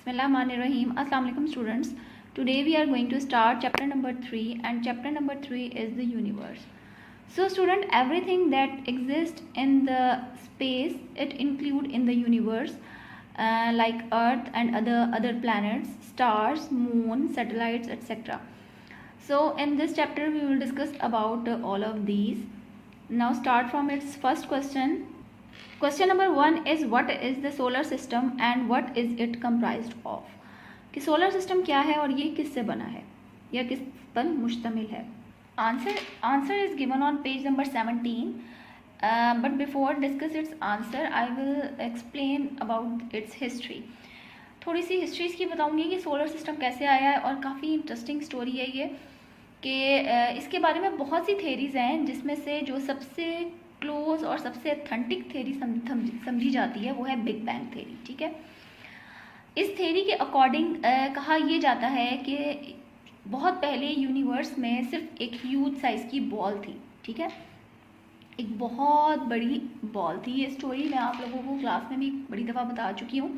Bismillahirrahmanirrahim. Assalamu alaikum students. Today we are going to start chapter number 3 and chapter number 3 is the universe. So student, everything that exists in the space, it include in the universe like earth and other planets, stars, moon, satellites, etc. So in this chapter we will discuss about all of these. Now start from its first question. Question number 1 is what is the solar system and what is it comprised of? कि solar system क्या है और ये किससे बना है या किस पर मुश्तमिल है. Answer is given on page number 17. But before discuss its answer, I will explain about its history. थोड़ी सी हिस्ट्री इसकी बताऊंगी कि सोलर सिस्टम कैसे आया है और काफ़ी इंटरेस्टिंग स्टोरी है ये कि इसके बारे में बहुत सी थेरीज हैं जिसमें से जो सबसे क्लोज और सबसे ऑथेंटिक थेरी समझी जाती है वो है बिग बैंग थेरी. ठीक है, इस थेरी के अकॉर्डिंग कहा यह जाता है कि बहुत पहले यूनिवर्स में सिर्फ एक ह्यूज साइज की बॉल थी. ठीक है, एक बहुत बड़ी बॉल थी. ये स्टोरी मैं आप लोगों को क्लास में भी बड़ी दफ़ा बता चुकी हूँ.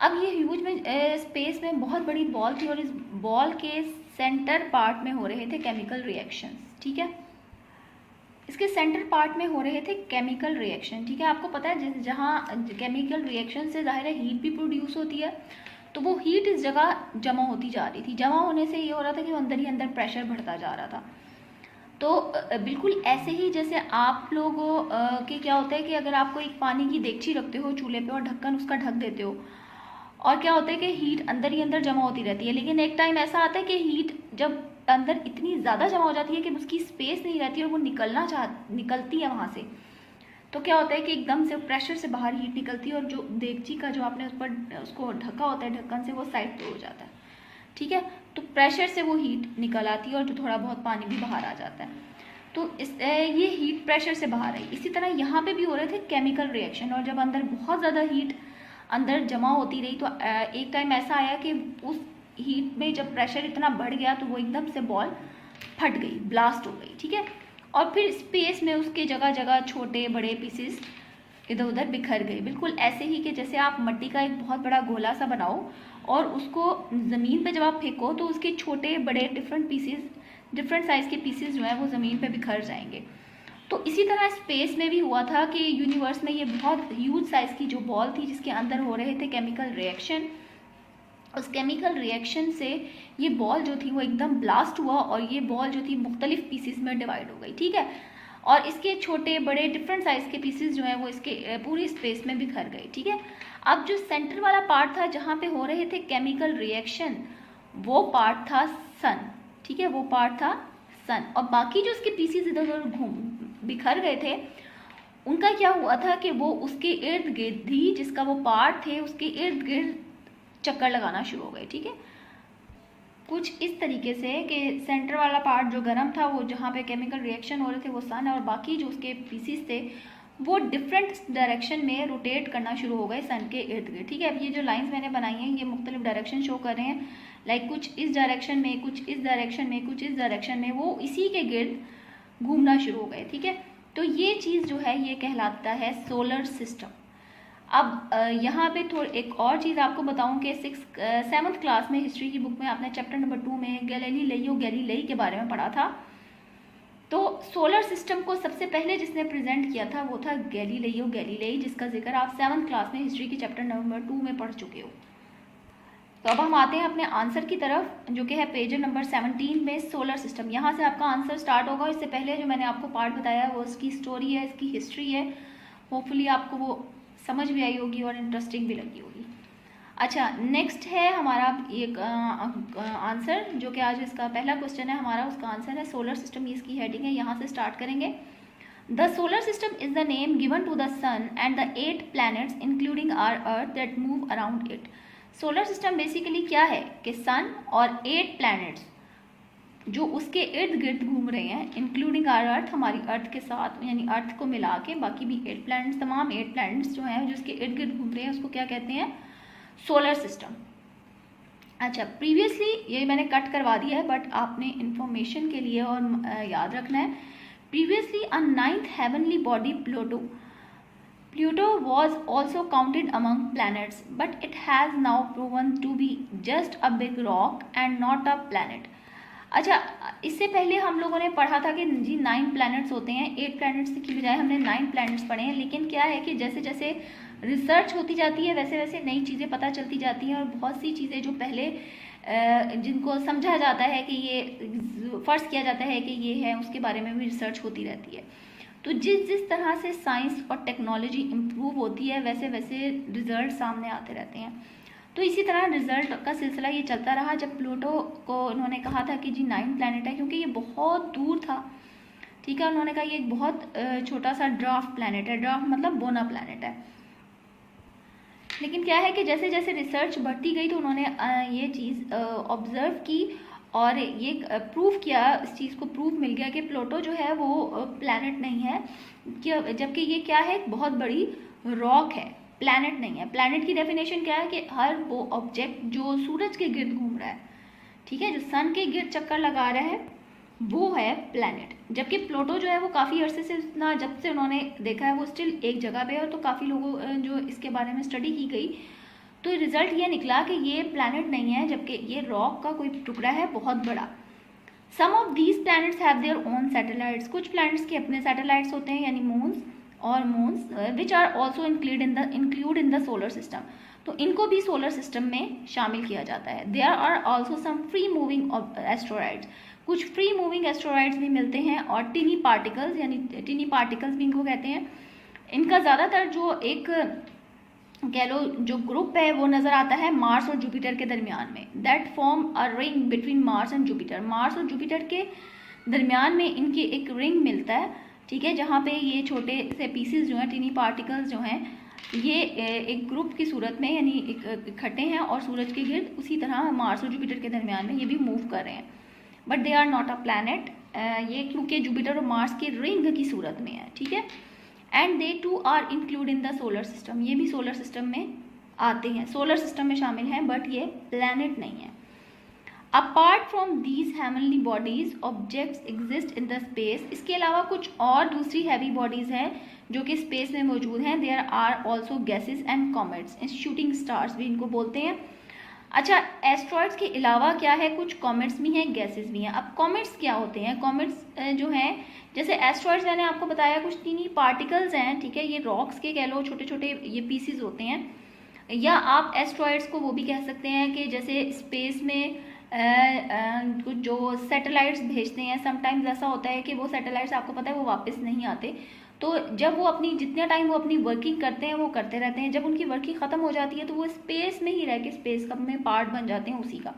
अब ये ह्यूज में स्पेस में बहुत बड़ी बॉल थी और इस बॉल के सेंटर पार्ट में हो रहे थे केमिकल रिएक्शंस. ठीक है, इसके सेंटर पार्ट में हो रहे थे केमिकल रिएक्शन. ठीक है, आपको पता है जहाँ केमिकल रिएक्शन से जाहिर है हीट भी प्रोड्यूस होती है, तो वो हीट इस जगह जमा होती जा रही थी. जमा होने से ये हो रहा था कि अंदर ही अंदर प्रेशर बढ़ता जा रहा था. तो बिल्कुल ऐसे ही जैसे आप लोगों के क्या होता है कि अगर आपको एक पानी की देगची रखते हो चूल्हे पे और ढक्कन उसका ढक देते हो और क्या होता है कि हीट अंदर ही अंदर जमा होती रहती है, लेकिन एक टाइम ऐसा आता है कि हीट जब अंदर इतनी ज़्यादा जमा हो जाती है कि उसकी स्पेस नहीं रहती और वो निकलती है वहाँ से, तो क्या होता है कि एकदम से प्रेशर से बाहर हीट निकलती है और जो देगची का जो आपने उस पर उसको ढका होता है ढक्कन से वो साइड पे हो जाता है. ठीक है, तो प्रेशर से वो हीट निकल आती है और जो थोड़ा बहुत पानी भी बाहर आ जाता है. तो ये हीट प्रेशर से बाहर आई. इसी तरह यहाँ पे भी हो रहे थे केमिकल रिएक्शन और जब अंदर बहुत ज़्यादा हीट अंदर जमा होती रही तो एक टाइम ऐसा आया कि उस हीट में जब प्रेशर इतना बढ़ गया तो वो एकदम से बॉल फट गई, ब्लास्ट हो गई. ठीक है, और फिर स्पेस में उसके जगह जगह छोटे बड़े पीसेस इधर उधर बिखर गए. बिल्कुल ऐसे ही कि जैसे आप मिट्टी का एक बहुत बड़ा गोला सा बनाओ और उसको ज़मीन पे जब आप फेंको तो उसके छोटे बड़े डिफरेंट साइज़ के पीसेस जो हैं वो ज़मीन पे बिखर जाएंगे. तो इसी तरह स्पेस में भी हुआ था कि यूनिवर्स में ये बहुत ह्यूज साइज़ की जो बॉल थी जिसके अंदर हो रहे थे केमिकल रिएक्शन, उस केमिकल रिएक्शन से ये बॉल जो थी वो एकदम ब्लास्ट हुआ और ये बॉल जो थी मुख्तलिफ पीसेस में डिवाइड हो गई. ठीक है, और इसके छोटे बड़े डिफरेंट साइज़ के पीसेस जो हैं वो इसके पूरी स्पेस में बिखर गए. ठीक है, अब जो सेंटर वाला पार्ट था जहाँ पे हो रहे थे केमिकल रिएक्शन वो पार्ट था सन. ठीक है, वो पार्ट था सन और बाकी जो उसके पीसेस इधर उधर बिखर गए थे उनका क्या हुआ था कि वो उसके इर्द गिर्द ही जिसका वो पार्ट थे उसके इर्द गिर्द चक्कर लगाना शुरू हो गए. ठीक है, कुछ इस तरीके से कि सेंटर वाला पार्ट जो गर्म था वो जहाँ पे केमिकल रिएक्शन हो रहे थे वो सन और बाकी जो उसके पीसीस थे वो डिफरेंट डायरेक्शन में रोटेट करना शुरू हो गए सन के इर्द गिर्द. ठीक है, अब ये जो लाइंस मैंने बनाई हैं ये मुख्तलिफ डायरेक्शन शो कर रहे हैं, लाइक कुछ इस डायरेक्शन में, कुछ इस डायरेक्शन में, कुछ इस डायरेक्शन में, वो इसी के गिर्द घूमना शुरू हो गए. ठीक है, तो ये चीज़ जो है ये कहलाता है सोलर सिस्टम. अब यहाँ पे एक और चीज़ आपको बताऊँ कि 7th क्लास में हिस्ट्री की बुक में आपने चैप्टर नंबर 2 में गैलीलियो के बारे में पढ़ा था. तो सोलर सिस्टम को सबसे पहले जिसने प्रेजेंट किया था वो था गैलीलियो जिसका जिक्र आप 7th क्लास में हिस्ट्री की चैप्टर नंबर 2 में पढ़ चुके हो. तो अब हम आते हैं अपने आंसर की तरफ जो कि है पेज नंबर 17 में सोलर सिस्टम. यहाँ से आपका आंसर स्टार्ट होगा. इससे पहले जो मैंने आपको पार्ट बताया वो इसकी स्टोरी है, इसकी हिस्ट्री है. होपफुली आपको वो समझ भी आई होगी और इंटरेस्टिंग भी लगी होगी. अच्छा, नेक्स्ट है हमारा एक आंसर जो कि आज इसका पहला क्वेश्चन है हमारा, उसका आंसर है सोलर सिस्टम. ये इसकी हेडिंग है, यहाँ से स्टार्ट करेंगे. The solar system is the name given to the sun and the 8 planets including our earth that move around it. Solar system basically क्या है कि सन और 8 प्लैनेट्स जो उसके इर्द गिर्द घूम रहे हैं इंक्लूडिंग आवर अर्थ, हमारी अर्थ के साथ यानी अर्थ को मिला के बाकी भी 8 प्लैनेट्स, तमाम 8 प्लैनेट्स जो हैं जो उसके इर्द गिर्द घूम रहे हैं उसको क्या कहते हैं, सोलर सिस्टम. अच्छा, प्रीवियसली ये मैंने कट करवा दिया है बट आपने इंफॉर्मेशन के लिए और याद रखना है. Previously a 9th heavenly body Pluto was also counted among planets, but it has now proven to be just a big rock and not a planet. अच्छा, इससे पहले हम लोगों ने पढ़ा था कि जी 9 प्लैनेट्स होते हैं, 8 प्लैनेट्स की बजाय हमने 9 प्लैनेट्स पढ़े हैं। लेकिन क्या है कि जैसे जैसे रिसर्च होती जाती है वैसे वैसे नई चीज़ें पता चलती जाती हैं, और बहुत सी चीज़ें जो पहले जिनको समझा जाता है कि ये फर्ज किया जाता है कि ये है, उसके बारे में भी रिसर्च होती रहती है। तो जिस जिस तरह से साइंस और टेक्नोलॉजी इम्प्रूव होती है वैसे वैसे रिजल्ट सामने आते रहते हैं। तो इसी तरह रिजल्ट का सिलसिला ये चलता रहा। जब प्लूटो को उन्होंने कहा था कि जी 9 प्लैनेट है, क्योंकि ये बहुत दूर था, ठीक है, उन्होंने कहा ये एक बहुत छोटा सा ड्राफ्ट प्लैनेट है। ड्राफ्ट मतलब बोना प्लैनेट है। लेकिन क्या है कि जैसे जैसे रिसर्च बढ़ती गई तो उन्होंने ये चीज़ ऑब्जर्व की और ये प्रूव किया, इस चीज़ को प्रूव मिल गया कि प्लूटो जो है वो प्लैनेट नहीं है, जबकि ये क्या है, बहुत बड़ी रॉक है, प्लैनेट नहीं है। प्लैनेट की डेफिनेशन क्या है कि हर वो ऑब्जेक्ट जो सूरज के गिर्द घूम रहा है, ठीक है, जो सन के गिर्द चक्कर लगा रहा है, वो है प्लैनेट। जबकि प्लूटो जो है वो काफ़ी अरसे से ना, जब से उन्होंने देखा है वो स्टिल एक जगह पे है, और तो काफ़ी लोगों जो इसके बारे में स्टडी की गई तो रिजल्ट ये निकला कि ये प्लैनेट नहीं है, जबकि ये रॉक का कोई टुकड़ा है बहुत बड़ा। Some of these planets have their own satellites. कुछ प्लैनेट्स के अपने सैटेलाइट्स होते हैं, यानी मून्स और moons, which are also include in the solar system. तो इनको भी सोलर सिस्टम में शामिल किया जाता है। There are also some free moving asteroids. कुछ फ्री मूविंग एस्ट्रॉइड्स भी मिलते हैं, और टिनी पार्टिकल्स, यानी टिनी पार्टिकल्स भी इनको कहते हैं। इनका ज़्यादातर जो एक कह लो जो ग्रुप है वो नज़र आता है मार्स और जुपिटर के दरमियान में। That form a ring between Mars and Jupiter. Mars और जुपिटर के दरमियान में इनके एक रिंग मिलता है, ठीक है, जहाँ पे ये छोटे से पीसेस जो हैं, टिनी पार्टिकल्स जो हैं, ये एक ग्रुप की सूरत में यानी इकट्ठे हैं और सूरज के गिर्द उसी तरह मार्स और जुपिटर के दरमियान में ये भी मूव कर रहे हैं। But they are not a planet, ये क्योंकि जुपिटर और मार्स की रिंग की सूरत में है, ठीक है। And they too are include in the solar system. ये भी सोलर सिस्टम में आते हैं, सोलर सिस्टम में शामिल हैं, बट ये प्लैनेट नहीं है। Apart from these heavenly bodies objects exist in the space. इसके अलावा कुछ और दूसरी हैवी बॉडीज हैं जो कि स्पेस में मौजूद हैं। There are also gases and comets. Shooting stars भी इनको बोलते हैं। अच्छा, एस्ट्रॉइड्स के अलावा क्या है, कुछ कॉमेट्स भी हैं, गैसेस भी हैं। अब कॉमेट्स क्या होते हैं? कॉमेट्स जो हैं, जैसे एस्ट्रॉइड्स मैंने आपको बताया कुछ टीनी पार्टिकल्स हैं, ठीक है, ये रॉक्स के कह लो छोटे छोटे ये पीसीज होते हैं। या आप एस्ट्रॉइड्स को वो भी कह सकते हैं कि जैसे स्पेस में कुछ जो सैटेलाइट्स भेजते हैं, समटाइम्स ऐसा होता है कि वो सैटेलाइट्स आपको पता है वो वापस नहीं आते। तो जब वो अपनी जितना टाइम वो अपनी वर्किंग करते हैं वो करते रहते हैं, जब उनकी वर्किंग ख़त्म हो जाती है तो वो स्पेस में ही रह के स्पेस का में पार्ट बन जाते हैं उसी का।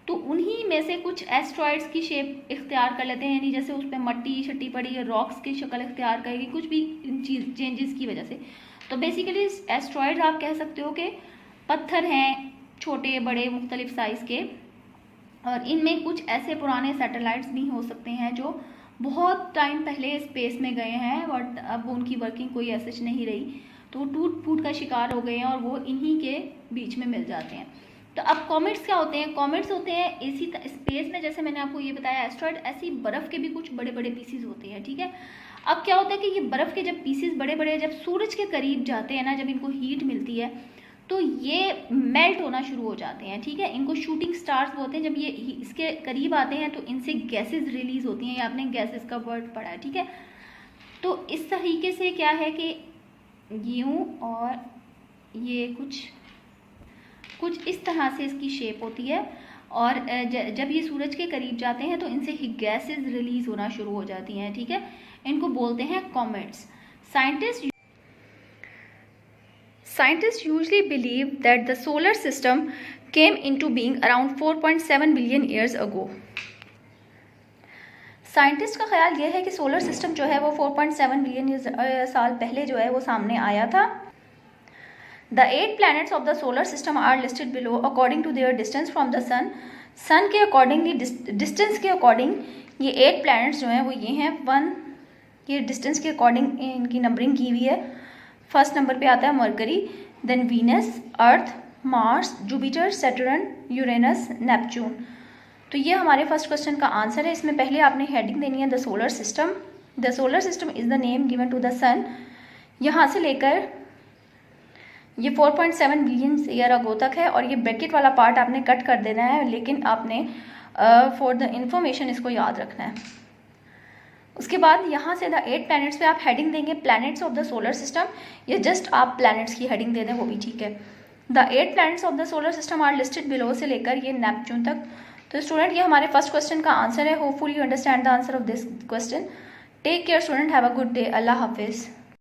तो उन्हीं में से कुछ एस्ट्रॉइड्स की शेप इख्तियार कर लेते हैं, यानी जैसे उस पर मट्टी शट्टी पड़ी है, रॉक्स की शक्ल इख्तियार करेगी कुछ भी चीज चेंजेस की वजह से। तो बेसिकली एस्ट्रॉइड्स आप कह सकते हो कि पत्थर हैं, छोटे बड़े मुख्तलिफ साइज़ के, और इनमें कुछ ऐसे पुराने सैटेलाइट्स भी हो सकते हैं जो बहुत टाइम पहले स्पेस में गए हैं, बट अब उनकी वर्किंग कोई ऐसे नहीं रही, तो टूट फूट का शिकार हो गए हैं और वो इन्हीं के बीच में मिल जाते हैं। तो अब कॉमेट्स क्या होते हैं? कॉमेट्स होते हैं इसी स्पेस में, जैसे मैंने आपको ये बताया एस्ट्रॉइड, ऐसी बर्फ़ के भी कुछ बड़े बड़े पीसीज होते हैं, ठीक है। अब क्या होता है कि ये बर्फ़ के जब पीसीज बड़े बड़े जब सूरज के करीब जाते हैं ना, जब इनको हीट मिलती है तो ये मेल्ट होना शुरू हो जाते हैं, ठीक है। इनको शूटिंग स्टार्स बोलते हैं। जब ये इसके करीब आते हैं तो इनसे गैसेस रिलीज होती हैं, या आपने गैसेस का वर्ड पढ़ा है, ठीक है। तो इस तरीके से क्या है कि यूं और ये कुछ इस तरह से इसकी शेप होती है, और जब ये सूरज के करीब जाते हैं तो इनसे ही गैसेस रिलीज होना शुरू हो जाती हैं, ठीक है। इनको बोलते हैं comets. Scientists usually believe that the solar system came into being around 4.7 billion years ago. Scientist का ख्याल यह है कि सोलर सिस्टम जो है वो 4.7 बिलियन साल पहले जो है वो सामने आया था। The 8 planets of the solar system are listed below according to their distance from the sun. सन के अकॉर्डिंगली डिस्टेंस के अकॉर्डिंग ये 8 planets जो हैं वो ये हैं 1, ये डिस्टेंस के अकॉर्डिंग इनकी नंबरिंग की हुई है। फर्स्ट नंबर पे आता है Mercury, then Venus, Earth, Mars, Jupiter, Saturn, Uranus, Neptune. तो ये हमारे फर्स्ट क्वेश्चन का आंसर है। इसमें पहले आपने हेडिंग देनी है the solar system. The solar system is the name given to the sun, यहाँ से लेकर ये 4.7 बिलियन ईयर अगो तक है, और ये ब्रैकेट वाला पार्ट आपने कट कर देना है, लेकिन आपने फॉर द इंफॉर्मेशन इसको याद रखना है। उसके बाद यहाँ से द 8 प्लैनेट्स पे आप हेडिंग देंगे planets of the solar system, या जस्ट आप प्लैनेट्स की हेडिंग दे दें वो भी ठीक है। The 8 planets of the solar system are listed below से लेकर ये नेपच्यून तक। तो स्टूडेंट ये हमारे फर्स्ट क्वेश्चन का आंसर है। Hopefully you understand the answer of this question. Take care student, have a good day, अल्लाह हाफिज़।